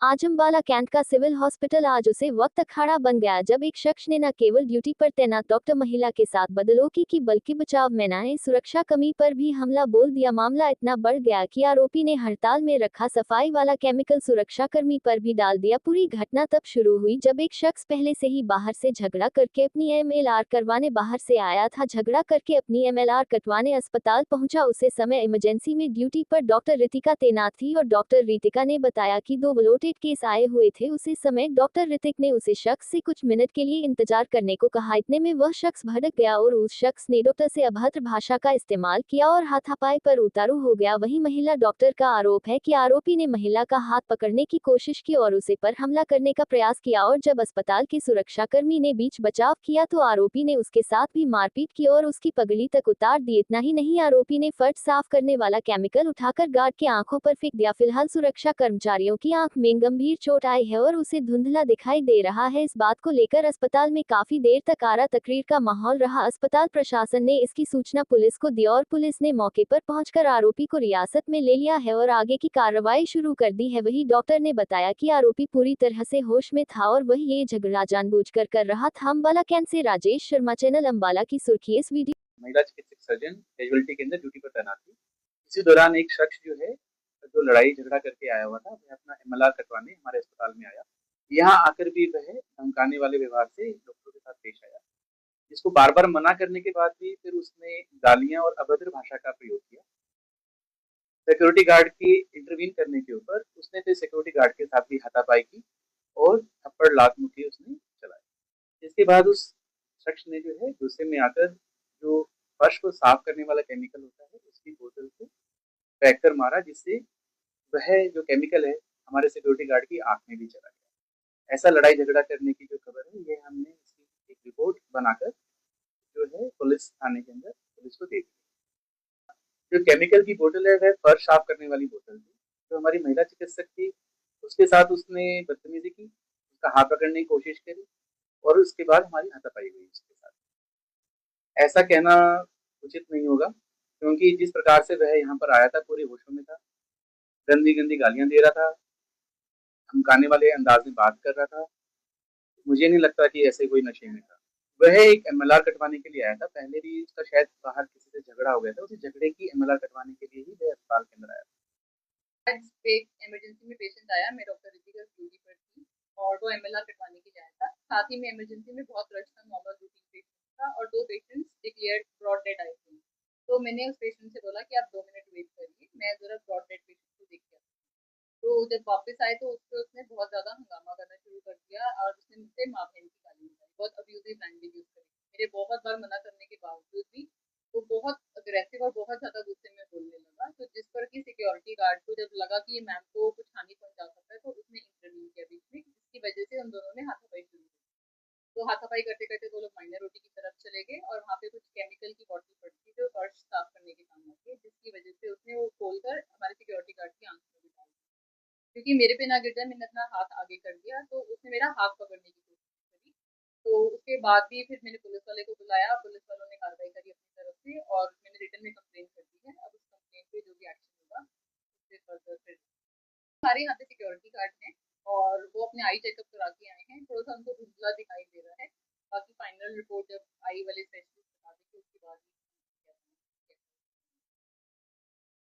आजमबाड़ा cantt का civil hospital आज उसे वक्त अखाड़ा बन गया जब एक शख्स ने न केवल ड्यूटी पर तैनात डॉक्टर महिला के साथ बदसलूकी की बल्कि बचाव में न सुरक्षा कमी पर भी हमला बोल दिया। मामला इतना बढ़ गया कि आरोपी ने हड़ताल में रखा सफाई वाला केमिकल सुरक्षाकर्मी पर भी डाल दिया। पूरी घटना तब शुरू हुई जब एक शख्स पहले से ही बाहर से झगड़ा करके अपनी MLR करवाने बाहर से आया था। झगड़ा करके अपनी MLR कटवाने अस्पताल पहुंचा। उसे समय इमरजेंसी में ड्यूटी पर डॉक्टर रितिका तैनात थी और डॉक्टर रितिका ने बताया कि 2 ब्लोटेड केस आए हुए थे। उसी समय डॉक्टर ऋतिक ने उसे शख्स से कुछ मिनट के लिए इंतजार करने को कहा। इतने में वह शख्स भड़क गया और उस शख्स ने डॉक्टर से अभद्र भाषा का इस्तेमाल किया और हाथापाई पर उतारू हो गया। वहीं महिला डॉक्टर का आरोप है कि आरोपी ने महिला का हाथ पकड़ने की कोशिश की और उसे पर हमला करने का प्रयास किया और जब अस्पताल के सुरक्षाकर्मी ने बीच बचाव किया तो आरोपी ने उसके साथ भी मारपीट की और उसकी पगड़ी तक उतार दी। इतना ही नहीं, आरोपी ने फर्श साफ करने वाला केमिकल उठाकर गार्ड के आंखों पर फेंक दिया। फिलहाल सुरक्षा कर्मचारियों की आंख में गंभीर चोट आई है और उसे धुंधला दिखाई दे रहा है। इस बात को लेकर अस्पताल में काफी देर तक आरा तकरीर का माहौल रहा। अस्पताल प्रशासन ने इसकी सूचना पुलिस को दी और पुलिस ने मौके पर पहुंचकर आरोपी को रियासत में ले लिया है और आगे की कार्रवाई शुरू कर दी है। वही डॉक्टर ने बताया कि आरोपी पूरी तरह से होश में था और वह ये झगड़ा जानबूझकर कर रहा था। अंबाला कैंट से राजेश शर्मा, चैनल अंबाला की सुर्खी। इस वीडियो महिला चिकित्सक सर्जन कैजुअलिटी के अंदर ड्यूटी पर तैनात थी। इसी दौरान एक शख्स जो लड़ाई झगड़ा करके आया हुआ था, वह अपना MLR कटवाने हमारे अस्पताल में आया। यहाँ आकर भी वह धमकाने वाले व्यवहार से डॉक्टरों के साथ पेश आया, जिसको बार बार मना करने के बाद भी फिर उसने गालियां और अभद्र भाषा का प्रयोग किया। सिक्योरिटी गार्ड के इंटरवीन करने के ऊपर उसने फिर सिक्योरिटी गार्ड के साथ भी हाथापाई की और थप्पड़ लात मुक्की उसने चलाई। इसके बाद उस शख्स ने गुस्से में आकर जो फर्श को साफ करने वाला केमिकल होता है उसकी बोतल को फेंक कर मारा, जिससे वह जो केमिकल है हमारे सिक्योरिटी गार्ड की आंख में भी चला गया। ऐसा लड़ाई झगड़ा करने की जो खबर है, ये हमने इसकी एक रिपोर्ट बनाकर पुलिस थाने के अंदर पुलिस को दे दी। जो केमिकल की बोतल है वह फर्श साफ करने वाली बोतल थी। जो हमारी महिला चिकित्सक थी उसके साथ उसने बदतमीजी की, उसका हाथ पकड़ने की कोशिश करी और उसके बाद हमारी हाथापाई हुई उसके साथ। ऐसा कहना उचित नहीं होगा, क्योंकि जिस प्रकार से वह यहाँ पर आया था पूरे होशों में था, गंदी गंदी गालियां दे रहा था, धमकाने वाले अंदाज में बात कर रहा था। मुझे नहीं लगता कि ऐसे कोई नशे में था। वह एक MLR कटवाने के लिए आया था। पहले भी उसका शायद बाहर किसी से झगड़ा हो गया था, उसी झगड़े की MLR कटवाने के लिए ही वह अस्पताल के अंदर आया था। आज एक इमरजेंसी में पेशेंट आया, मैं डॉक्टर रितिका ड्यूटी पर थी और वो MLR कटवाने के लिए आया था। साथ ही में इमरजेंसी में बहुत रश था, नॉर्मल रूटीन पेशेंट था और 2 पेशेंट्स डिक्लेयर्ड ब्रॉड डेड आए थे। तो मैंने उस पेशेंट से बोला कि आप 2 मिनट वेट करिए, मैं जरा ब्रॉड डेड पेशेंट को देख के आती हूँ। तो जब वापस आए तो उसने बहुत ज़्यादा हंगामा करना शुरू कर दिया और उसने मुझसे माँ बहन की गाली निकाली, बहुत अब्यूजिव लैंग्वेज यूज़ करी। मेरे बहुत बार मना करने के बावजूद भी वो बहुत अग्रेसिव और बहुत ज़्यादा गुस्से में बोलने लगा। तो जिस पर कि सिक्योरिटी गार्ड को जब लगा कि ये मैम को कुछ हानि पहुंचा सकता है तो उसने इंटरव्यू किया बीच में, जिसकी वजह से उन दोनों ने हाथापाई शुरू की। तो हाथापाई करते करते वो लोग माइनर रोटी की तरफ चले गए और वहाँ पे कुछ केमिकल की बॉटल पड़ी थी जो फर्श साफ करने के काम आती है, जिसकी वजह से उसने वो खोलकर हमारे सिक्योरिटी गार्ड की आंख में भी डाल दी। क्योंकि मेरे पे ना गिर जाए, मैंने अपना हाथ आगे कर दिया तो उसने मेरा हाथ पकड़ने की कोशिश करी। तो उसके बाद भी फिर मैंने पुलिस वाले को बुलाया, पुलिस वालों ने कार्रवाई करी अपनी तरफ से और मैंने रिटर्न में कंप्लेंट कर दी है। अब उस कंप्लेंट पे जो भी एक्शन होगा उससे फर्दर फिर हमारे यहाँ पे सिक्योरिटी गार्ड हैं और वो अपने आई चेकअप करा के आए हैं। थोड़ा सा उनको धुंधला दिखाई दे रहा है, बाकी फाइनल रिपोर्ट जब आई वाले सेशन